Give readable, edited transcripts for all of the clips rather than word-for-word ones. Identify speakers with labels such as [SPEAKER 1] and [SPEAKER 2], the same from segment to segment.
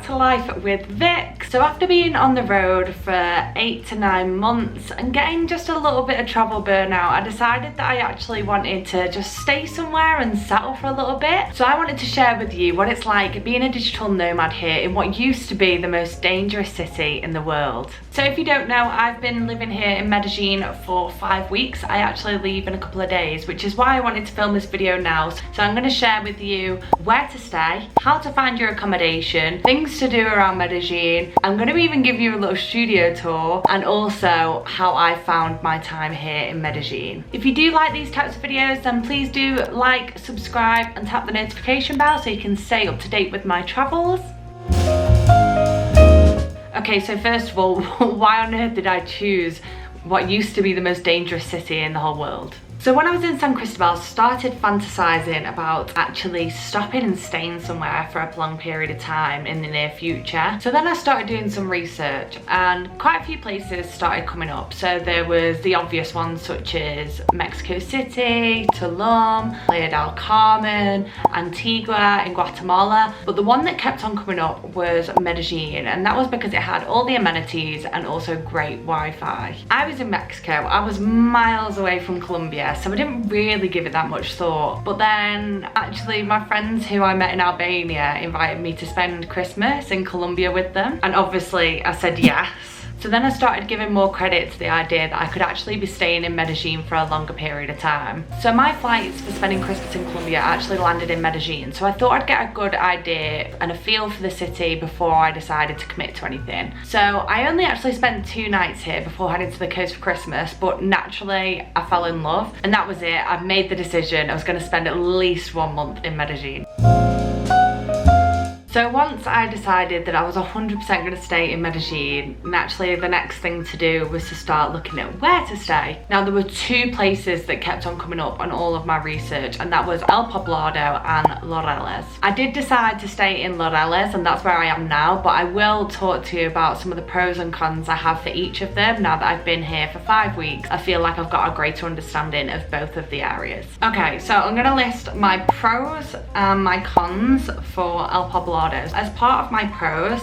[SPEAKER 1] to life with Vicx. So after being on the road for 8 to 9 months and getting just a little bit of travel burnout, I decided that I actually wanted to just stay somewhere and settle for a little bit. So I wanted to share with you what it's like being a digital nomad here in what used to be the most dangerous city in the world. So if you don't know, I've been living here in Medellin for 5 weeks. I actually leave in a couple of days, which is why I wanted to film this video now. So I'm going to share with you where to stay, how to find your accommodation, things to do around Medellin. I'm going to even give you a little studio tour and also how I found my time here in Medellin. If you do like these types of videos, then please do like, subscribe and tap the notification bell so you can stay up to date with my travels. Okay, so first of all, why on earth did I choose what used to be the most dangerous city in the whole world? So when I was in San Cristobal, I started fantasizing about actually stopping and staying somewhere for a long period of time in the near future. So then I started doing some research and quite a few places started coming up. So there was the obvious ones such as Mexico City, Tulum, Playa del Carmen, Antigua in Guatemala. But the one that kept on coming up was Medellin, and that was because it had all the amenities and also great Wi-Fi. I was in Mexico, I was miles away from Colombia, so I didn't really give it that much thought. But then actually my friends who I met in Albania invited me to spend Christmas in Colombia with them, and obviously I said yes. So then I started giving more credit to the idea that I could actually be staying in Medellin for a longer period of time. So my flights for spending Christmas in Colombia actually landed in Medellin, so I thought I'd get a good idea and a feel for the city before I decided to commit to anything. So I only actually spent 2 nights here before heading to the coast for Christmas, but naturally I fell in love, and that was it. I made the decision I was going to spend at least 1 month in Medellin. So once I decided that I was 100% going to stay in Medellin, naturally the next thing to do was to start looking at where to stay. Now there were 2 places that kept on coming up on all of my research, and that was El Poblado and Laureles. I did decide to stay in Laureles, and that's where I am now, but I will talk to you about some of the pros and cons I have for each of them now that I've been here for 5 weeks. I feel like I've got a greater understanding of both of the areas. Okay, so I'm going to list my pros and my cons for El Poblado. As part of my pros,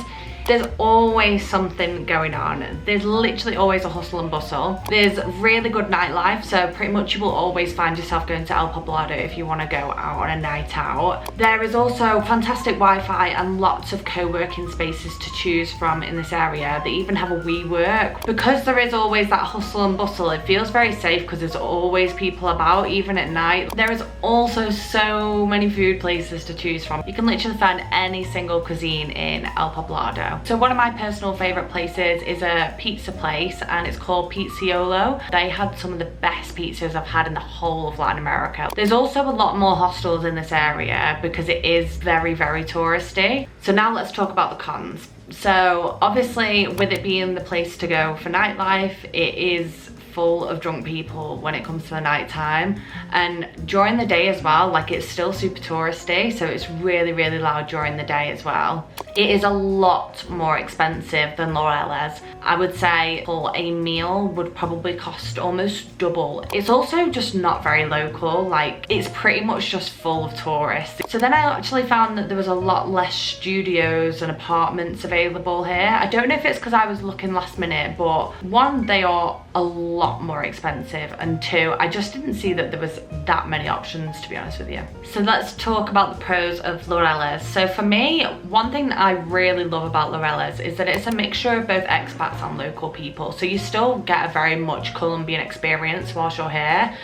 [SPEAKER 1] there's always something going on. There's literally always a hustle and bustle. There's really good nightlife, so pretty much you will always find yourself going to El Poblado if you want to go out on a night out. There is also fantastic Wi-Fi and lots of co-working spaces to choose from in this area. They even have a WeWork. Because there is always that hustle and bustle, it feels very safe because there's always people about, even at night. There is also so many food places to choose from. You can literally find any single cuisine in El Poblado. So one of my personal favourite places is a pizza place, and it's called Pizzaiolo. They had some of the best pizzas I've had in the whole of Latin America. There's also a lot more hostels in this area because it is very, very touristy. So now let's talk about the cons. So obviously with it being the place to go for nightlife, it is full of drunk people when it comes to the night time, and during the day as well. Like, it's still super touristy, so it's really, really loud during the day as well. It is a lot more expensive than Laureles. I would say for a meal would probably cost almost double. It's also just not very local. Like, it's pretty much just full of tourists. So then I actually found that there was a lot less studios and apartments available here. I don't know if it's because I was looking last minute, but 1, they are a lot more expensive, and 2, I just didn't see that there was that many options, to be honest with you. So let's talk about the pros of Laureles. So for me, one thing that I really love about Laureles is that it's a mixture of both expats and local people, so you still get a very much Colombian experience whilst you're here,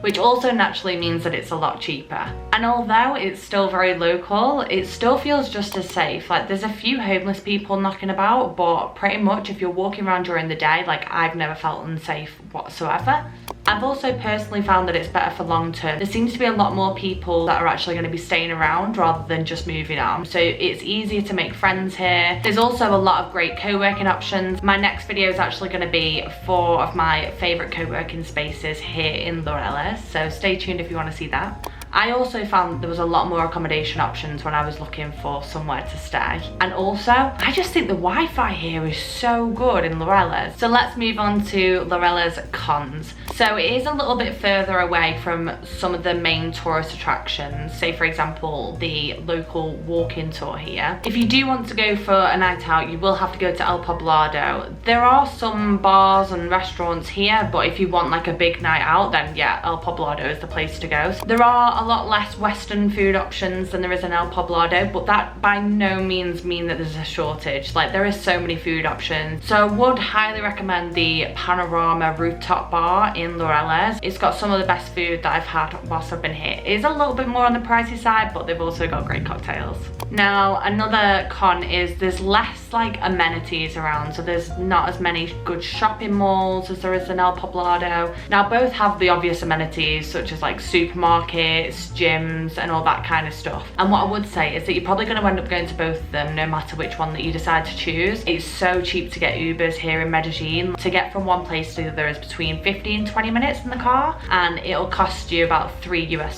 [SPEAKER 1] which also naturally means that it's a lot cheaper. And although it's still very local, it still feels just as safe. Like, there's a few homeless people knocking about, but pretty much if you're walking around during the day, like, I've never felt unsafe whatsoever. I've also personally found that it's better for long term. There seems to be a lot more people that are actually going to be staying around rather than just moving on. So it's easier to make friends here. There's also a lot of great co-working options. My next video is actually going to be 4 of my favourite co-working spaces here in Laureles. So stay tuned if you want to see that. I also found there was a lot more accommodation options when I was looking for somewhere to stay. And also, I just think the Wi-Fi here is so good in Laureles. So let's move on to Laureles cons. So it is a little bit further away from some of the main tourist attractions. Say for example, the local walk-in tour here. If you do want to go for a night out, you will have to go to El Poblado. There are some bars and restaurants here, but if you want like a big night out, then yeah, El Poblado is the place to go. There are a lot less Western food options than there is in El Poblado, but that by no means mean that there's a shortage. Like, there is so many food options. So I would highly recommend the Panorama rooftop bar in Laureles. It's got some of the best food that I've had whilst I've been here. It is a little bit more on the pricey side, but they've also got great cocktails. Now, another con is there's less like amenities around, so there's not as many good shopping malls as there is in El Poblado. Now, both have the obvious amenities such as like supermarkets, gyms, and all that kind of stuff. And what I would say is that you're probably going to end up going to both of them no matter which one that you decide to choose. It's so cheap to get Ubers here in Medellin. To get from one place to the other is between 15 and 20 minutes in the car, and it'll cost you about $3 US.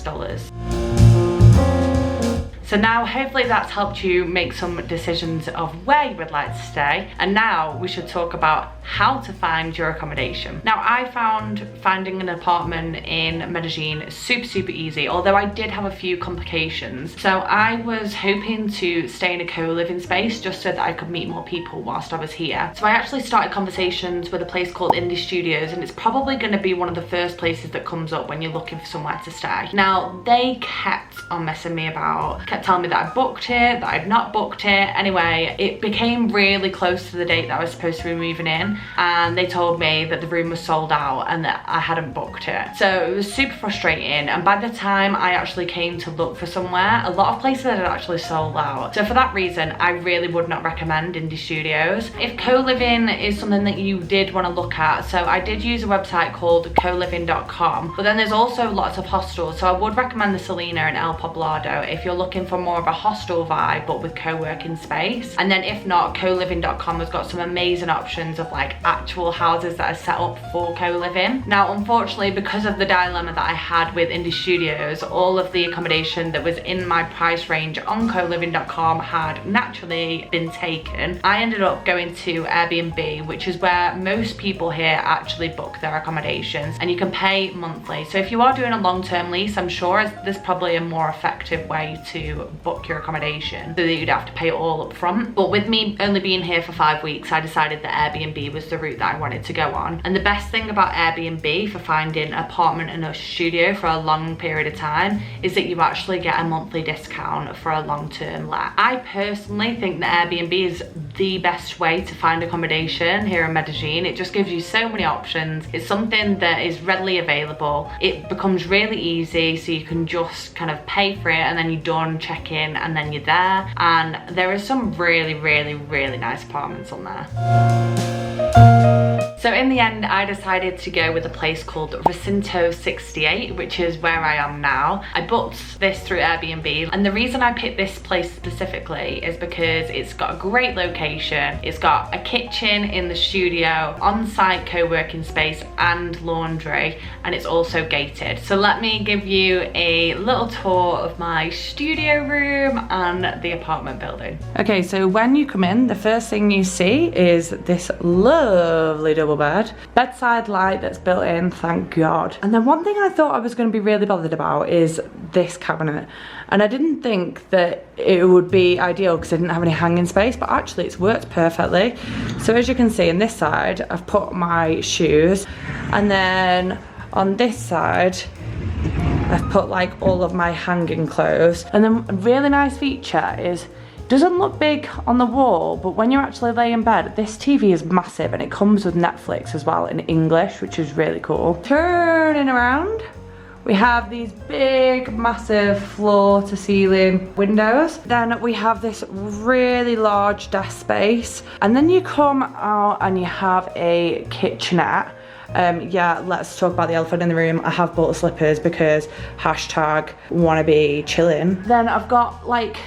[SPEAKER 1] So now hopefully that's helped you make some decisions of where you would like to stay. And now we should talk about how to find your accommodation. Now, I found finding an apartment in Medellin super easy, although I did have a few complications. So I was hoping to stay in a co-living space just so that I could meet more people whilst I was here. So I actually started conversations with a place called Indie Studios, and it's probably going to be one of the first places that comes up when you're looking for somewhere to stay. Now, they kept on messing me about, kept telling me that I booked it, that I'd not booked it. Anyway, it became really close to the date that I was supposed to be moving in, and they told me that the room was sold out and that I hadn't booked it. So it was super frustrating, and by the time I actually came to look for somewhere, a lot of places had actually sold out. So for that reason, I really would not recommend Indie Studios. If co-living is something that you did want to look at, so I did use a website called coliving.com, but then there's also lots of hostels. So I would recommend the Selena and El Poblado if you're looking for more of a hostel vibe but with co-working space. And then if not, coliving.com has got some amazing options of like actual houses that are set up for co-living. Now, unfortunately, because of the dilemma that I had with Indie Studios, all of the accommodation that was in my price range on coliving.com had naturally been taken. I ended up going to Airbnb, which is where most people here actually book their accommodations, and you can pay monthly. So if you are doing a long-term lease, I'm sure there's probably a more effective way to book your accommodation so that you'd have to pay it all up front. But with me only being here for 5 weeks, I decided that Airbnb was the route that I wanted to go on. And the best thing about Airbnb for finding an apartment and a studio for a long period of time is that you actually get a monthly discount for a long-term let. I personally think that Airbnb is the best way to find accommodation here in Medellin. It just gives you so many options. It's something that is readily available. It becomes really easy, so you can just kind of pay for it and then you're done, check in, and then you're there. And there is some really nice apartments on there. So in the end, I decided to go with a place called Recinto 68, which is where I am now. I booked this through Airbnb, and the reason I picked this place specifically is because it's got a great location. It's got a kitchen in the studio, on-site co-working space and laundry, and it's also gated. So let me give you a little tour of my studio room and the apartment building. Okay, so when you come in, the first thing you see is this lovely double bed, bedside light that's built in, thank God. And then one thing I thought I was going to be really bothered about is this cabinet, and I didn't think that it would be ideal because I didn't have any hanging space, but actually it's worked perfectly. So as you can see in this side, I've put my shoes, and then on this side I've put like all of my hanging clothes. And then a really nice feature is, doesn't look big on the wall, but when you actually lay in bed, this TV is massive, and it comes with Netflix as well in English, which is really cool. Turning around, we have these big, massive floor to ceiling windows. Then we have this really large desk space. And then you come out and you have a kitchenette. Yeah, let's talk about the elephant in the room. I have bought slippers because hashtag wanna be chilling. Then I've got like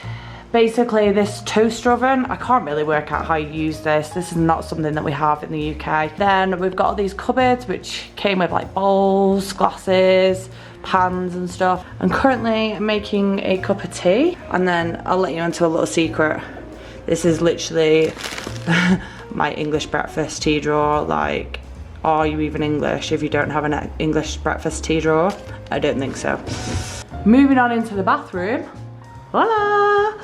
[SPEAKER 1] basically this toaster oven. I can't really work out how you use this. This is not something that we have in the UK. Then we've got all these cupboards which came with like bowls, glasses, pans and stuff. I'm currently making a cup of tea, and then I'll let you into a little secret. This is literally my English breakfast tea drawer. Like, are you even English if you don't have an English breakfast tea drawer? I don't think so. Moving on into the bathroom. Voila!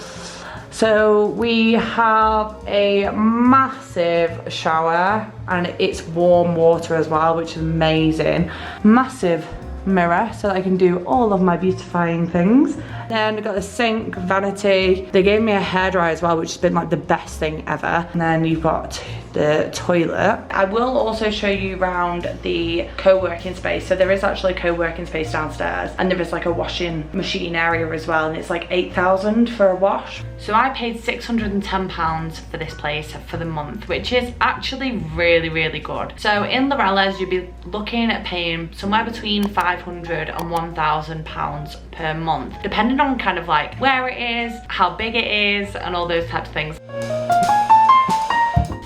[SPEAKER 1] So we have a massive shower, and it's warm water as well, which is amazing. Massive mirror so that I can do all of my beautifying things. Then we've got the sink, vanity. They gave me a hairdryer as well, which has been like the best thing ever. And then you've got the toilet. I will also show you around the co-working space. So there is actually a co-working space downstairs, and there is like a washing machine area as well, and it's like 8,000 for a wash. So I paid £610 for this place for the month, which is actually really, really good. So in Laureles, you'd be looking at paying somewhere between £500 and £1,000 per month, depending on kind of like where it is, how big it is, and all those types of things.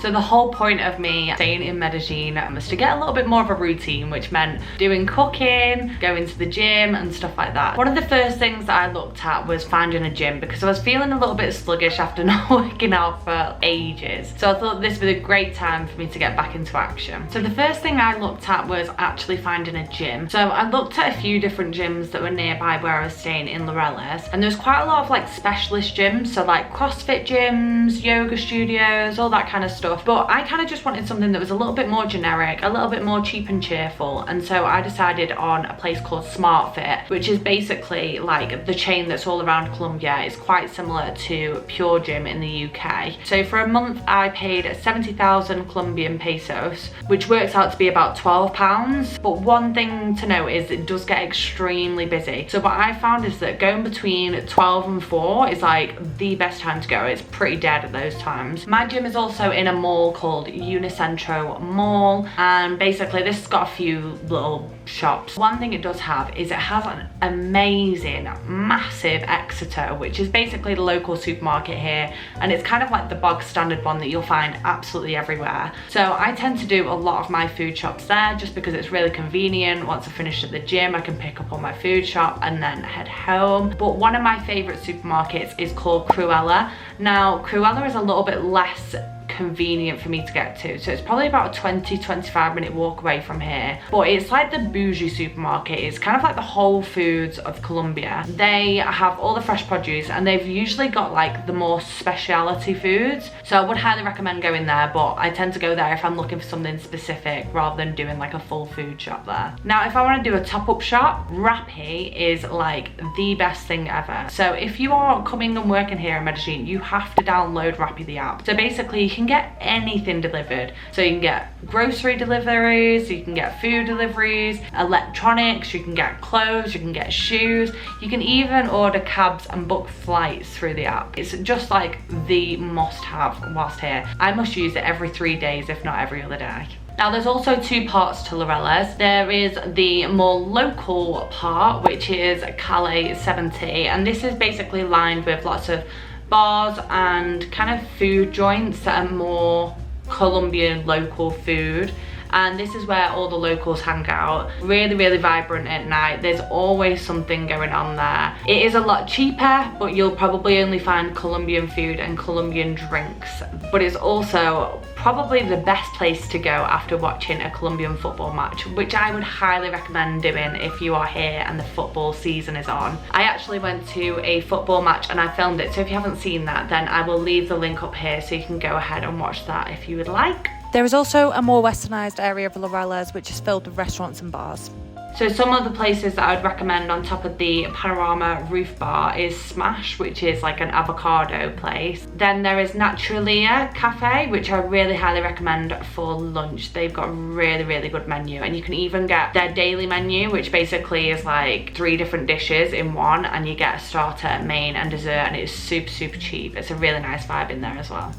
[SPEAKER 1] So the whole point of me staying in Medellin was to get a little bit more of a routine, which meant doing cooking, going to the gym and stuff like that. One of the first things that I looked at was finding a gym, because I was feeling a little bit sluggish after not working out for ages. So I thought this would be a great time for me to get back into action. So the first thing I looked at was actually finding a gym. So I looked at a few different gyms that were nearby where I was staying in Laureles, and there's quite a lot of like specialist gyms, so like CrossFit gyms, yoga studios, all that kind of stuff. But I kind of just wanted something that was a little bit more generic, a little bit more cheap and cheerful, and so I decided on a place called Smart Fit, which is basically like the chain that's all around Colombia. It's quite similar to Pure Gym in the UK. So for a month I paid 70,000 Colombian pesos, which works out to be about £12. But one thing to note is it does get extremely busy. So what I found is that going between 12 and 4 is like the best time to go. It's pretty dead at those times. My gym is also in a mall called Unicentro Mall, and basically this has got a few little shops. One thing it does have is it has an amazing massive Exeter, which is basically the local supermarket here, and it's kind of like the bog standard one that you'll find absolutely everywhere. So I tend to do a lot of my food shops there just because it's really convenient. Once I finish at the gym I can pick up on my food shop and then head home. But one of my favorite supermarkets is called Cruella. Now Cruella is a little bit less convenient for me to get to, so it's probably about a 20-25 minute walk away from here, but it's like the bougie supermarket. It's kind of like the Whole Foods of Colombia. They have all the fresh produce, and they've usually got like the more specialty foods, so I would highly recommend going there, but I tend to go there if I'm looking for something specific rather than doing like a full food shop there. Now if I want to do a top-up shop, Rappi is like the best thing ever. So if you are coming and working here in Medellin, you have to download Rappi, the app. So basically you can get anything delivered. So you can get grocery deliveries, you can get food deliveries, electronics, you can get clothes, you can get shoes, you can even order cabs and book flights through the app. It's just like the must-have whilst here. I must use it every 3 days, if not every other day. Now there's also two parts to Laureles. There is the more local part, which is Calle 70, and this is basically lined with lots of bars and kind of food joints that are more Colombian local food, and this is where all the locals hang out. Really, really vibrant at night. There's always something going on there. It is a lot cheaper, but you'll probably only find Colombian food and Colombian drinks, but it's also probably the best place to go after watching a Colombian football match, which I would highly recommend doing if you are here and the football season is on. I actually went to a football match and I filmed it, so if you haven't seen that, then I will leave the link up here so you can go ahead and watch that if you would like.
[SPEAKER 2] There is also a more westernised area of Laureles which is filled with restaurants and bars.
[SPEAKER 1] So some of the places that I would recommend on top of the Panorama Roof Bar is Smash, which is like an avocado place. Then there is Naturalia Cafe, which I really highly recommend for lunch. They've got a really, really good menu, and you can even get their daily menu, which basically is like 3 different dishes in one, and you get a starter, main and dessert, and it's super, super cheap. It's a really nice vibe in there as well.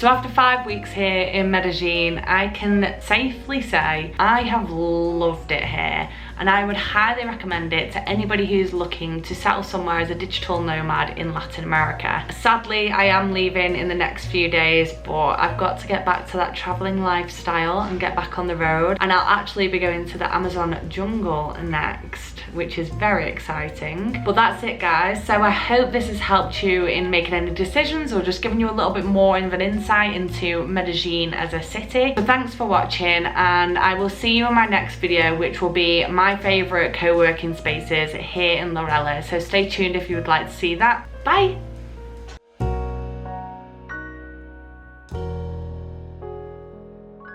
[SPEAKER 1] So after 5 weeks here in Medellin, I can safely say I have loved it here, and I would highly recommend it to anybody who's looking to settle somewhere as a digital nomad in Latin America. Sadly, I am leaving in the next few days, but I've got to get back to that traveling lifestyle and get back on the road, and I'll actually be going to the Amazon jungle next, which is very exciting. But that's it, guys. So I hope this has helped you in making any decisions or just giving you a little bit more of an insight into Medellin as a city. So thanks for watching, and I will see you in my next video, which will be my favorite co-working spaces here in Laureles. So stay tuned if you would like to see that. Bye.